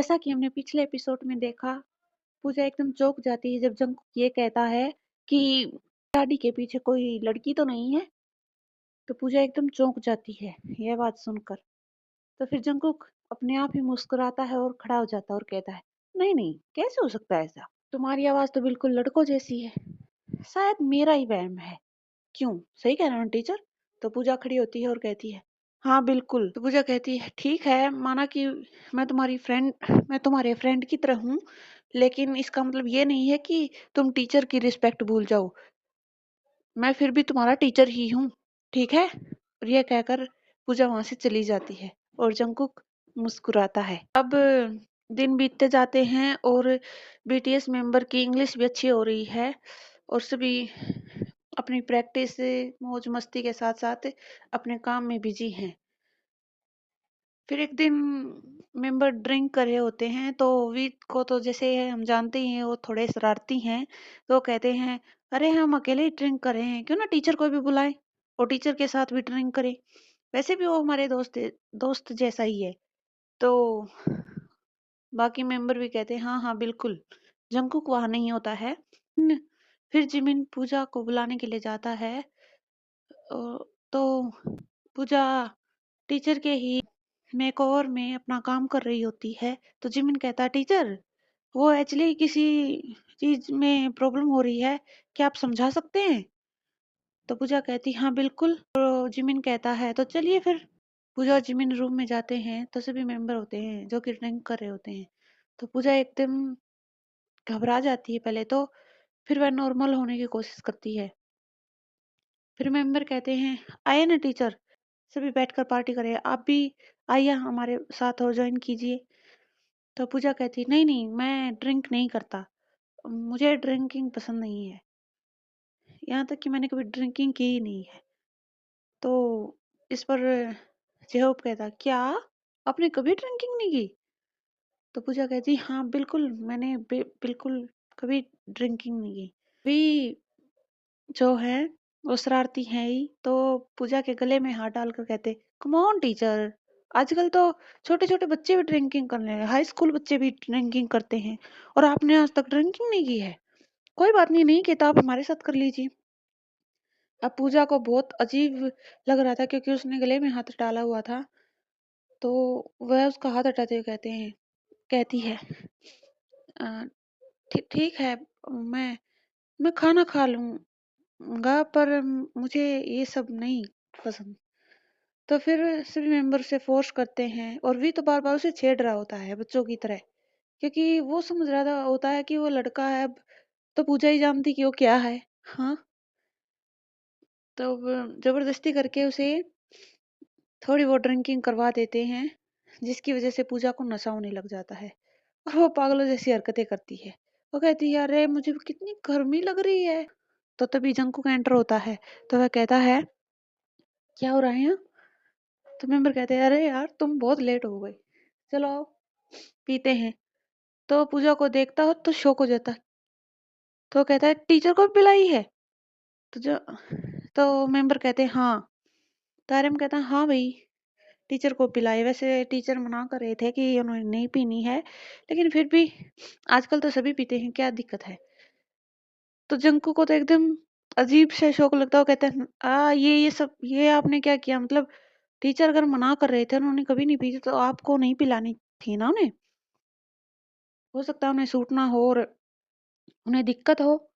जैसा कि हमने पिछले एपिसोड में देखा, पूजा एकदम चौंक जाती है जब जंकुक ये कहता है कि गाड़ी के पीछे कोई लड़की तो नहीं है। तो पूजा एकदम चौंक जाती है यह बात सुनकर। तो फिर जंकुक अपने आप ही मुस्कुराता है और खड़ा हो जाता है और कहता है, नहीं नहीं, कैसे हो सकता है ऐसा? तुम्हारी आवाज तो बिल्कुल लड़कों जैसी है। शायद मेरा ही वहम है। क्यों, सही कह रहा हूँ टीचर? तो पूजा खड़ी होती है और कहती है, हाँ बिल्कुल। तो पूजा कहती है, ठीक है, माना कि मैं तुम्हारे फ्रेंड की तरह हूँ, लेकिन इसका मतलब ये नहीं है कि तुम टीचर की रिस्पेक्ट भूल जाओ। मैं फिर भी तुम्हारा टीचर ही हूँ, ठीक है? और यह कहकर पूजा वहां से चली जाती है और जंकुक मुस्कुराता है। अब दिन बीतते जाते हैं और बीटीएस मेंबर की इंग्लिश भी अच्छी हो रही है और सभी अपनी प्रैक्टिस से मौज मस्ती के साथ साथ अपने काम में बिजी हैं। फिर एक दिन मेंबर ड्रिंक कर रहे होते हैं तो वीक को तो जैसे हम जानते ही हैं वो थोड़े शरारती हैं। तो कहते हैं, अरे हम अकेले ही ड्रिंक कर रहे हैं, क्यों ना टीचर को भी बुलाएं और टीचर के साथ भी ड्रिंक करें। वैसे भी वो हमारे दोस्त जैसा ही है। तो बाकी मेंबर भी कहते हैं, हाँ हाँ बिल्कुल। जंकुक वहां नहीं होता है। फिर जिमिन पूजा को बुलाने के लिए जाता है। तो पूजा टीचर के ही मेकओवर में अपना काम कर रही होती है। तो जिमिन कहता है, टीचर वो एक्चुअली किसी चीज में प्रॉब्लम हो रही है, क्या आप समझा सकते हैं? तो पूजा कहती, हाँ बिल्कुल। तो जिमिन कहता है, तो चलिए फिर। पूजा और जिमिन रूम में जाते हैं तो सभी मेंबर होते हैं जो कि ड्रिंक कर रहे होते हैं। तो पूजा एकदम घबरा जाती है पहले तो, फिर वह नॉर्मल होने की कोशिश करती है। फिर मेंबर कहते हैं, आइए ना टीचर, सभी बैठकर पार्टी करें, आप भी आइए हमारे साथ और ज्वाइन कीजिए। तो पूजा कहती, नहीं नहीं, मैं ड्रिंक नहीं करता, मुझे ड्रिंकिंग पसंद नहीं है, यहाँ तक कि मैंने कभी ड्रिंकिंग की ही नहीं है। तो इस पर जेहोप कहता, क्या आपने कभी ड्रिंकिंग नहीं की? तो पूजा कहती, हाँ बिल्कुल, मैंने बिल्कुल कभी ड्रिंकिंग नहीं की। भी जो है वो शरारती है ही, तो पूजा के गले में हाथ डालकर कहते, कम ऑन टीचर, आजकल तो छोटे छोटे बच्चे भी ड्रिंकिंग करने लगे, हाई स्कूल बच्चे भी ड्रिंकिंग करते हैं और आपने आज तक ड्रिंकिंग नहीं की है। कोई बात नहीं, नहीं की तो आप हमारे साथ कर लीजिए। अब पूजा को बहुत अजीब लग रहा था क्योंकि उसने गले में हाथ डाला हुआ था। तो वह उसका हाथ हटाते हुए कहती है, "अ, ठीक है, मैं मैं खाना खा लूंगा, पर मुझे ये सब नहीं पसंद।" तो फिर सभी मेंबर उसे फोर्स करते हैं और भी तो बार बार उसे छेड़ रहा होता है बच्चों की तरह, क्योंकि वो समझ रहा होता है कि वो लड़का है। अब तो पूजा ही जानती कि वो क्या है। हाँ, तो जबरदस्ती करके उसे थोड़ी बहुत ड्रिंकिंग करवा देते हैं, जिसकी वजह से पूजा को नशा होने लग जाता है और वो पागलों जैसी हरकतें करती है। वो कहती है, अरे मुझे कितनी गर्मी लग रही है। तो तभी जंकुक एंटर होता है। तो वह कहता है, क्या हो रहा है यहाँ? तो मेंबर कहते हैं, अरे यार तुम बहुत लेट हो गए, चलो आओ पीते हैं। तो पूजा को देखता हो तो शौक हो जाता है। तो कहता है, टीचर को भी पिलाई है? तो जो तो मेंबर कहते हैं, हाँ। तो आर्यन कहता है, हाँ भाई, टीचर को पिलाई। वैसे टीचर मना कर रहे थे कि उन्होंने नहीं पीनी है, लेकिन फिर भी आजकल तो सभी पीते हैं, क्या दिक्कत है? तो जंकू को तो एकदम अजीब सा शौक लगता है। वो कहता है, ये सब ये आपने क्या किया? मतलब टीचर अगर मना कर रहे थे, उन्होंने कभी नहीं पी तो आपको नहीं पिलानी थी ना उन्हें? हो सकता है उन्हें सूट ना हो और उन्हें दिक्कत हो।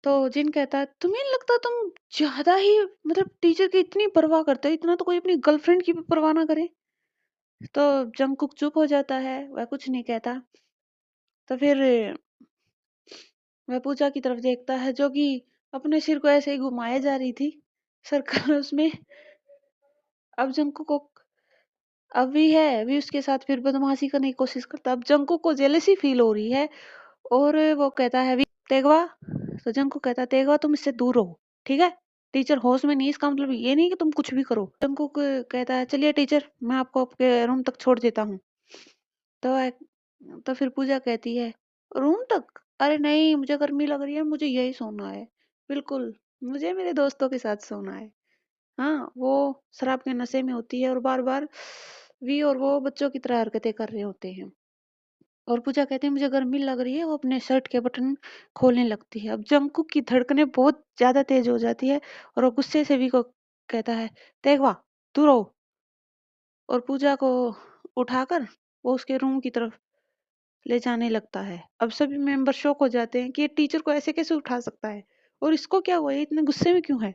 तो जिन कहता है, तुम्हें नहीं लगता तुम ज्यादा ही मतलब टीचर की इतनी परवाह करते हो? इतना तो कोई अपनी गर्लफ्रेंड की भी परवाह ना करे। तो जंकुक चुप हो जाता है, वह कुछ नहीं कहता। तो फिर वह पूजा की तरफ देखता है जो कि अपने सिर को ऐसे ही घुमाए जा रही थी सर्कल उसमें। अब जंकुक को अभी उसके साथ फिर बदमाशी करने की कोशिश करता है। अब जंकुक को जेलसी फील हो रही है और वो कहता है, तेगवा। तो जंकुक कहता है, तेगवा तुम इससे दूर रहो, ठीक है? टीचर होश में नहीं, इसका मतलब ये नहीं कि तुम कुछ भी करो। जंकुक कहता है, चलिए टीचर, मैं आपको आपके रूम तक छोड़ देता हूँ। तो फिर पूजा कहती है, रूम तक? अरे नहीं, मुझे गर्मी लग रही है, मुझे यही सोना है। बिल्कुल, मुझे मेरे दोस्तों के साथ सोना है। हाँ, वो शराब के नशे में होती है और बार बार वी और वो बच्चों की तरह हरकतें कर रहे होते हैं। और पूजा कहती है मुझे गर्मी लग रही है, वो अपने शर्ट के बटन खोलने लगती है। अब जंकुक की धड़कनें बहुत ज्यादा तेज हो जाती है और वो गुस्से से वी को कहता है, तेगवा दूर रहो। और पूजा को उठाकर वो उसके रूम की तरफ ले जाने लगता है। अब सभी मेंबर शॉक हो जाते हैं कि ये टीचर को ऐसे कैसे उठा सकता है और इसको क्या हुआ, ये इतने गुस्से में क्यों है।